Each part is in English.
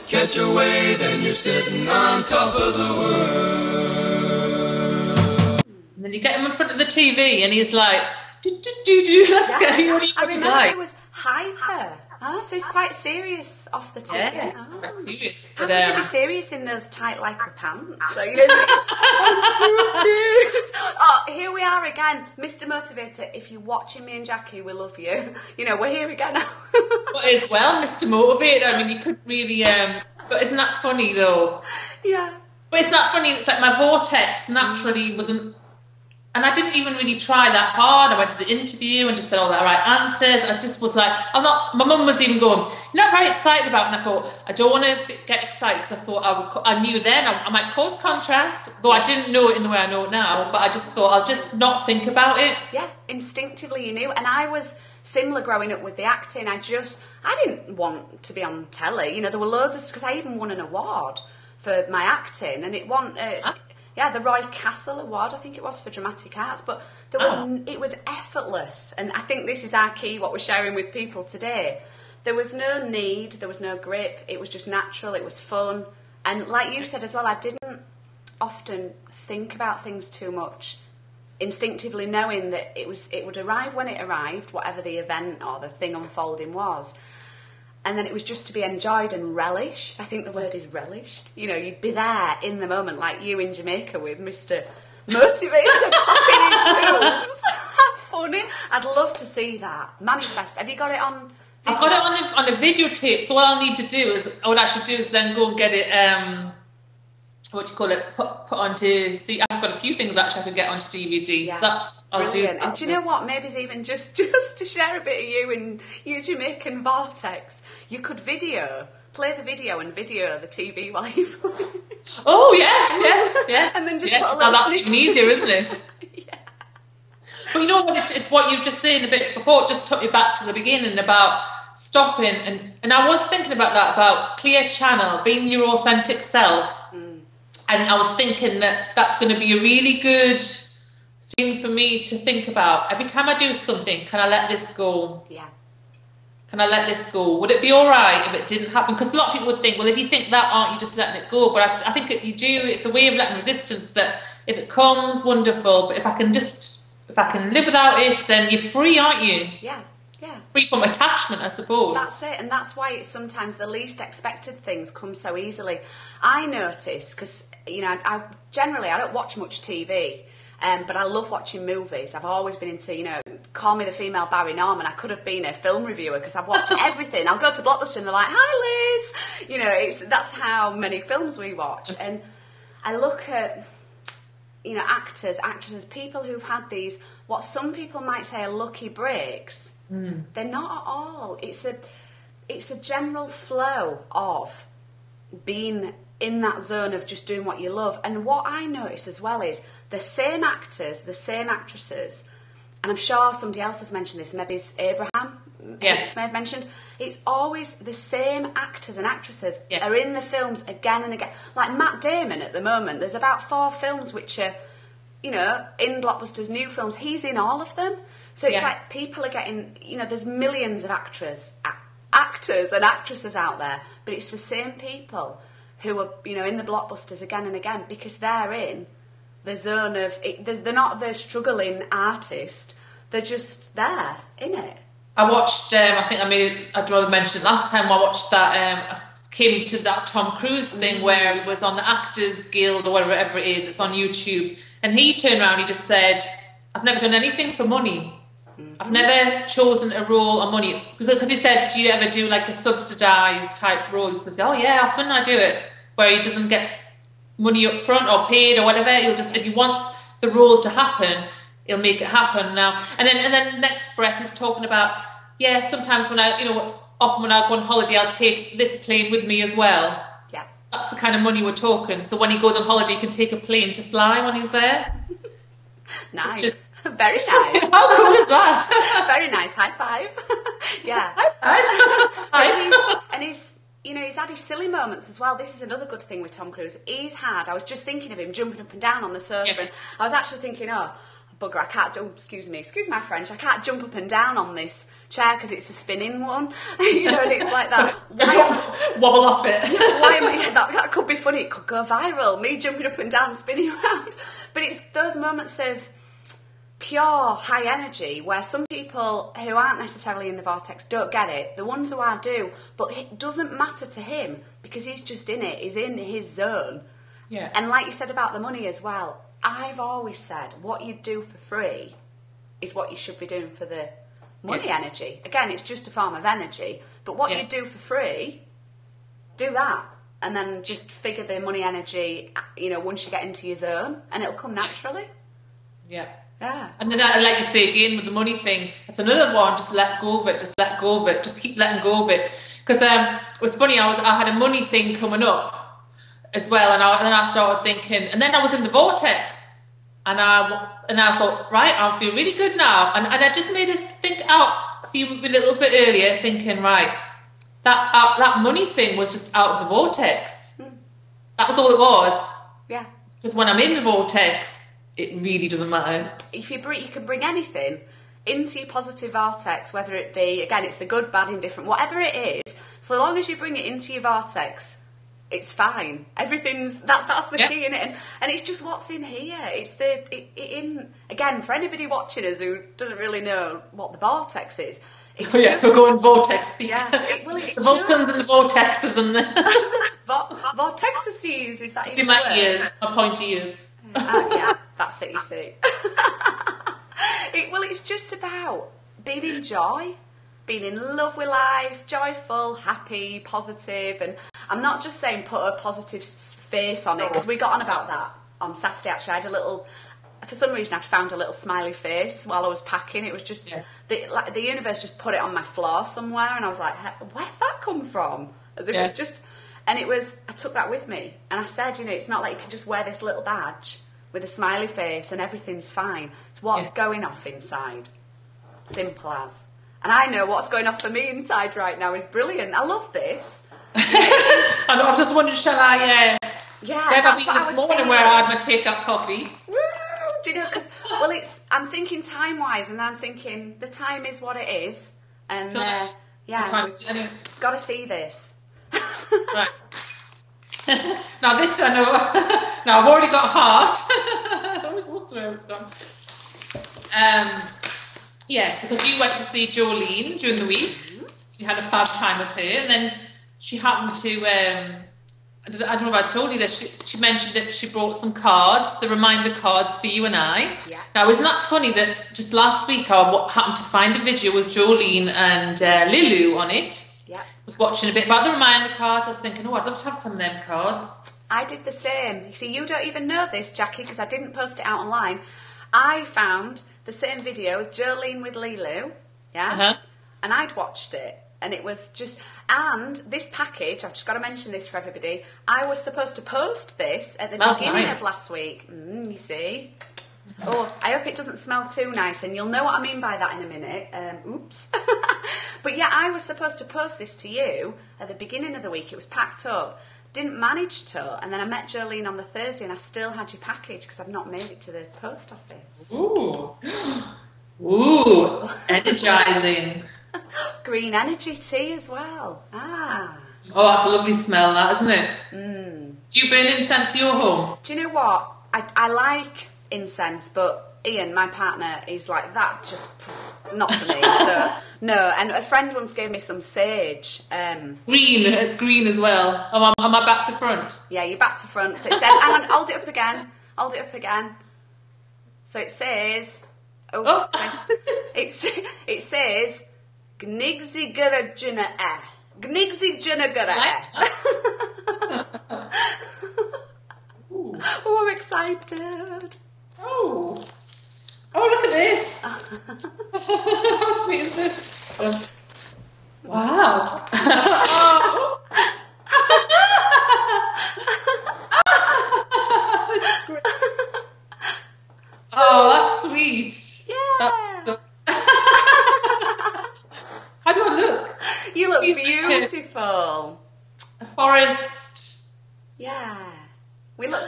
catch a wave and you're sitting on top of the world. And then you get him in front of the TV and he's like, let's go. You know what he's like. It was hyper. So he's quite serious off the TV. Yeah, quite serious. How But, could you be serious in those tight lycra pants? Like, I'm so serious. Oh, here we are again, Mr. Motivator. If you're watching me and Jackie, we love you. You know, we're here again now. But as well, Mr. Motivator. I mean, you could really. But isn't that funny though? Yeah. But it's not funny. It's like my VoRteX naturally wasn't. And I didn't even really try that hard. I went to the interview and just said all the right answers. I just was like, I'm not. My mum was even going, you're not very excited about it. And I thought, I don't want to get excited because I thought I knew then I might cause contrast, though I didn't know it in the way I know it now. But I just thought I'll just not think about it. Yeah, instinctively you knew. And I was similar growing up with the acting. I didn't want to be on telly. You know, there were loads of, because I even won an award for my acting, and it won. Yeah, the Roy Castle Award, I think it was, for dramatic arts. But it was effortless. And I think this is our key, what we're sharing with people today. There was no need, there was no grip. It was just natural, it was fun. And like you said as well, I didn't often think about things too much, instinctively knowing that it would arrive when it arrived, whatever the event or the thing unfolding was. And then it was just to be enjoyed and relished. I think the word is relished. You know, you'd be there in the moment, like you in Jamaica with Mr. Motivator popping his moves. Funny. I'd love to see that. Manifest. Have you got it on video? I've got it on a videotape, so what I'll need to do is, what I should do is then go and get it, put onto, see, I've got a few things actually I could get onto DVD, so that's, I'll do that. And do you know what, maybe it's even just to share a bit of you and your Jamaican VoRteX, you could play the video and video the TV while you play. Oh, yes. And then just yes. put a Now little that's even easier, isn't it? Yeah. But you know what, it's what you were just saying a bit before, it just took you back to the beginning about stopping, and I was thinking about that, about clear channel, being your authentic self. And I was thinking that that's going to be a really good thing for me to think about. Every time I do something, can I let this go? Yeah. Can I let this go? Would it be all right if it didn't happen? Because a lot of people would think, well, if you think that, aren't you just letting it go? But I think you do. It's a way of letting resistance, that if it comes, wonderful. But if I can live without it, then you're free, aren't you? Yeah. Free from attachment, I suppose. That's it, and that's why it's sometimes the least expected things come so easily. I notice, because, you know, I don't watch much TV, but I love watching movies. I've always been into, you know, call me the female Barry Norman. I could have been a film reviewer because I've watched everything. I'll go to Blockbuster and they're like, hi Liz! You know, that's how many films we watch. And I look at, you know, actors, actresses, people who've had these, what some people might say are lucky breaks. They're not at all. It's a general flow of being in that zone of just doing what you love. And what I notice as well is the same actors, the same actresses, and I'm sure somebody else has mentioned this, maybe it's Abraham, Hicks may have mentioned, it's always the same actors and actresses are in the films again and again. Like Matt Damon at the moment, there's about 4 films which are, you know, in Blockbuster's new films. He's in all of them. So it's like people are getting, you know, there's millions of actors and actresses out there, but it's the same people who are, you know, in the blockbusters again and again because they're in the zone of, they're not the struggling artist, they're just there, in it. I watched, I'd rather mention last time, I watched that, came to that Tom Cruise thing where it was on the Actors Guild or whatever it is, it's on YouTube, and he turned around, he just said, I've never done anything for money. I've never chosen a role on money. Because he said, do you ever do like a subsidised type role? He says, oh yeah, often I do it. Where he doesn't get money up front or paid or whatever. He'll just, if he wants the role to happen, he'll make it happen now. And then next breath is talking about, yeah, sometimes when often when I go on holiday, I'll take this plane with me as well. Yeah. That's the kind of money we're talking. So when he goes on holiday, he can take a plane to fly when he's there. Nice. Very nice. How cool is that? Very nice. High five. Yeah. High five. And he's, you know, he's had his silly moments as well. This is another good thing with Tom Cruise. I was just thinking of him jumping up and down on the sofa, and I was actually thinking, oh, bugger, I can't do, excuse my French, I can't jump up and down on this chair because it's a spinning one. You know, and it's like that. wobble off it. Why am I, that could be funny. It could go viral. Me jumping up and down, spinning around. But it's those moments of pure high energy where some people who aren't necessarily in the vortex don't get it. The ones who are do, but it doesn't matter to him because he's just in it. He's in his zone. Yeah. And like you said about the money as well, I've always said what you do for free is what you should be doing for the money energy. Again, it's just a form of energy, but what you do for free, do that. And then just figure the money energy, once you get into your zone, and it'll come naturally. Yeah. Yeah. And then, like you say again, with the money thing, that's another one. Just let go of it. Just let go of it. Just keep letting go of it. Because it was funny. I had a money thing coming up as well, and then I started thinking, and then I was in the vortex, and I thought, right, I feel really good now, and I just made us think out a little bit earlier, thinking, right, that money thing was just out of the vortex. That was all it was. Yeah. Because when I'm in the vortex, it really doesn't matter. If you can bring anything into your positive vortex, whether it be, again, it's the good, bad, indifferent, whatever it is, so long as you bring it into your vortex, it's fine. Everything's that's the key in it, and it's just what's in here. It's again, for anybody watching us who doesn't really know what the vortex is. So go in vortex speak. Yeah, the Vulcans and the vortexes and the vortexes. Is that? See my ears, my pointy ears. Yeah, that's it. You see. It's just about being in joy, being in love with life, joyful, happy, positive, and I'm not just saying put a positive face on it, because we got on about that on Saturday. Actually, I had for some reason, I'd found a little smiley face while I was packing. It was just the universe just put it on my floor somewhere, and I was like, "Where's that come from?" As if it's just, and it was. I took that with me, and I said, it's not like you can just wear this little badge with a smiley face and everything's fine. It's what's going off inside. Simple as. And I know what's going off for me inside right now is brilliant. I love this. I know, I'm just wondering, shall I... that's what this morning where I had my take-up coffee. Woo! Do you know, because, I'm thinking time-wise, and I'm thinking the time is what it is. And, got to see this. Right. Now this I know. Now I've already got heart. Where it's gone. Yes, because you went to see Jolene during the week. You had a fab time with her, and then she happened to. I don't know if I told you this. She mentioned that she brought some cards, the reminder cards for you and I. Yeah. Now, isn't that funny that just last week I happened to find a video with Jolene and Lilu on it. Yeah. Was watching a bit about the reminder cards. I was thinking, I'd love to have some of them cards. I did the same. You see, you don't even know this, Jackie, because I didn't post it out online. I found the same video with Jolene with Lilu, and I'd watched it, and it was just... And this package, I've just got to mention this for everybody, I was supposed to post this at the beginning of last week. You see? Oh, I hope it doesn't smell too nice, and you'll know what I mean by that in a minute. Oops. But yeah, I was supposed to post this to you at the beginning of the week. It was packed up. Didn't manage to, and then I met Jolene on the Thursday, and I still had your package because I've not made it to the post office. Ooh, energizing. Green energy tea as well. Oh, that's a lovely smell, that, isn't it? Do you burn incense at your home? Do you know what? I like incense, but Ian, my partner, is like, that just not for me. So no. And a friend once gave me some sage. Green. It's green as well. Am I back to front? Yeah, you're back to front. So it says, hang on, hold it up again. So it says, it says, Gnigzigurajina Oh, I'm excited. Oh, look at this. How sweet is this? Wow. This is great. Oh, that's sweet. Yeah. That's so... How do I look? You look beautiful. A forest. Yeah. We look...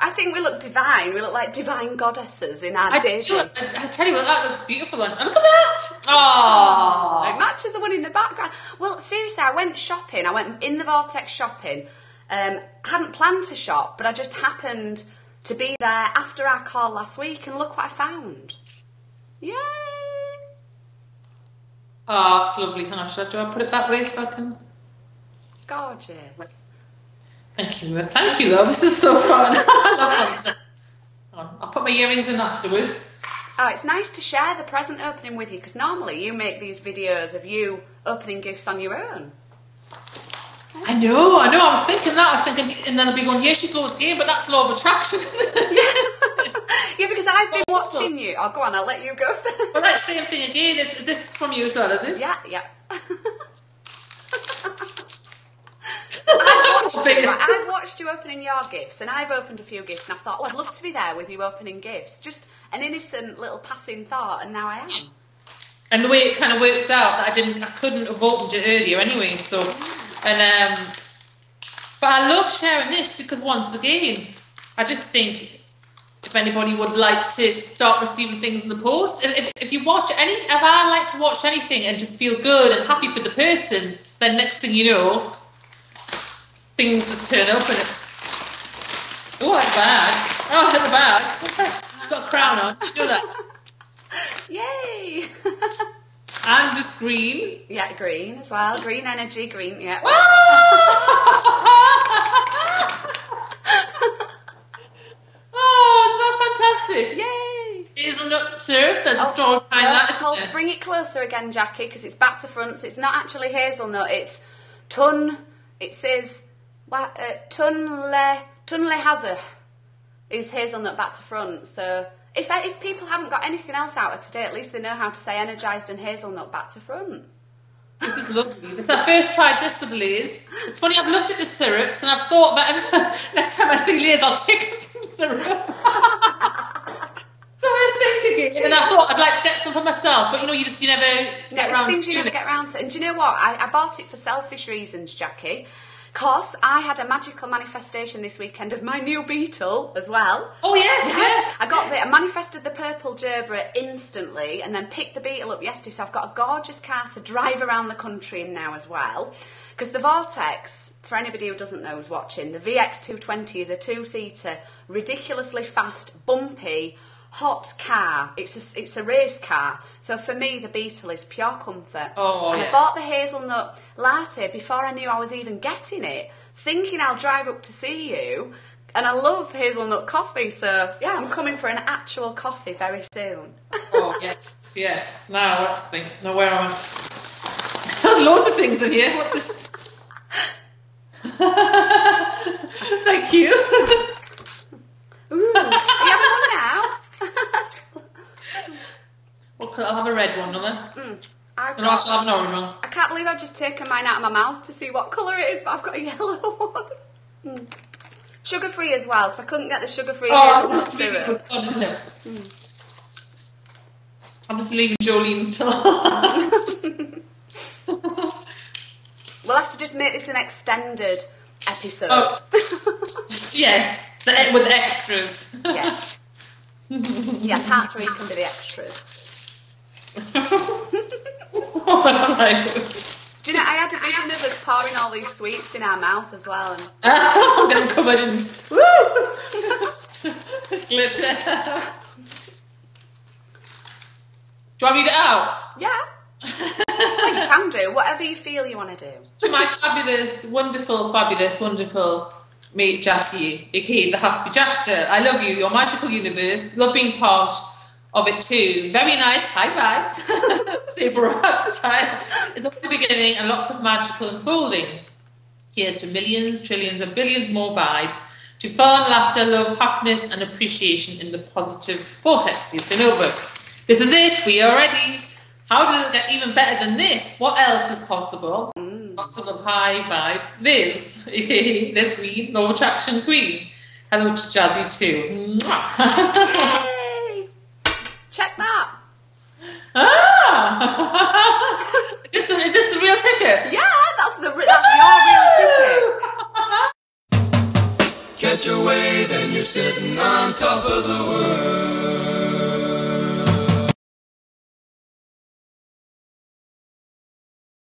I think we look divine. We look like divine goddesses in our days. I tell you what, that looks beautiful. And look at that! Oh, it matches the one in the background. Well, seriously, I went shopping. I went in the VoRteX shopping. Hadn't planned to shop, but I just happened to be there after our call last week, and look what I found. Yay! Oh, it's lovely. Hang on, do I put it that way so I can... Gorgeous. Thank you, love. This is so fun. I love fun stuff. I'll put my earrings in afterwards. Oh, it's nice to share the present opening with you, because normally you make these videos of you opening gifts on your own. I know. I was thinking that. And then I'll be going, here she goes again, but that's law of attraction, isn't it? Yeah, because I've been watching you. Oh, go on, I'll let you go first. Well, that's the same thing again. Is this from you as well, is it? Yeah. I've watched you opening your gifts, and I've opened a few gifts, and I thought, oh, I'd love to be there with you opening gifts. Just an innocent little passing thought, and now I am. And the way it kind of worked out, that I couldn't have opened it earlier anyway. So, but I love sharing this because once again, I just think if anybody would like to start receiving things in the post, if you watch if I like to watch anything and just feel good and happy for the person, then next thing you know, things just turn up and it's... Oh, that bag. Oh, look at the bag. It's got a crown on. Did you know that? Yay! And just green. Yeah, green as well. Green energy, green, yeah. Oh, isn't that fantastic? Yay! Hazelnut syrup, there's a story behind that, isn't there? Bring it closer again, Jackie, because it's back to front, so it's not actually hazelnut, it's it says... Tunle Hazard is hazelnut back to front. So if people haven't got anything else out of today, at least they know how to say energised and hazelnut back to front. This is lovely. I first tried this with Liz. It's funny, I've looked at the syrups and I've thought that next time I see Liz, I'll take her some syrup. So I was thinking, and I thought I'd like to get some for myself, but you never get around to things you never get around to. And do you know what? I bought it for selfish reasons, Jackie. Because I had a magical manifestation this weekend of my new Beetle as well. Oh, yes. I manifested the purple Gerbera instantly and then picked the Beetle up yesterday. So I've got a gorgeous car to drive around the country in now as well. Because the VoRteX, for anybody who doesn't know who's watching, the VX220 is a two-seater, ridiculously fast, bumpy, hot car. It's a race car. So for me, the Beetle is pure comfort. Oh, and I bought the hazelnut latte before I knew I was even getting it, thinking I'll drive up to see you. And I love hazelnut coffee, so yeah, I'm coming for an actual coffee very soon. Oh, yes. Now let's think. Now where am I? There's loads of things in here. What's this? Thank you. Ooh, you have one now? Well, I'll have a red one, don't I? And I shall have an orange one. I can't believe I've just taken mine out of my mouth to see what colour it is, but I've got a yellow one. Sugar-free as well, because I couldn't get the sugar-free hazelnut syrup. Fun, isn't it? I'm just leaving Jolene's till last. We'll have to just make this an extended episode. Oh. Yes, with extras. Yes. Yeah, part 3 can be the extras. Oh my God. Do you know, I had a vision of us pouring all these sweets in our mouth as well. And... I'm getting covered in glitter. Do I read it out? Yeah. Well, you can do. Whatever you feel you want to do. To my wonderful mate Jackie, aka the Happy Jackster. I love you, your magical universe. Love being part of it too. Very nice, high vibes. Saber rap style. It's only the beginning and lots of magical unfolding. Here's to millions, trillions and billions more vibes. To fun, laughter, love, happiness and appreciation in the positive vortex. Please turn over. This is it. We are ready. How does it get even better than this? What else is possible? Lots of love, high vibes. Liz, aka Liz Green, Law of Attraction Queen. Hello to Jazzy too. Yay! Check that. Is this the real ticket? Yeah, that's your real ticket. Catch a wave and you you're sitting on top of the world.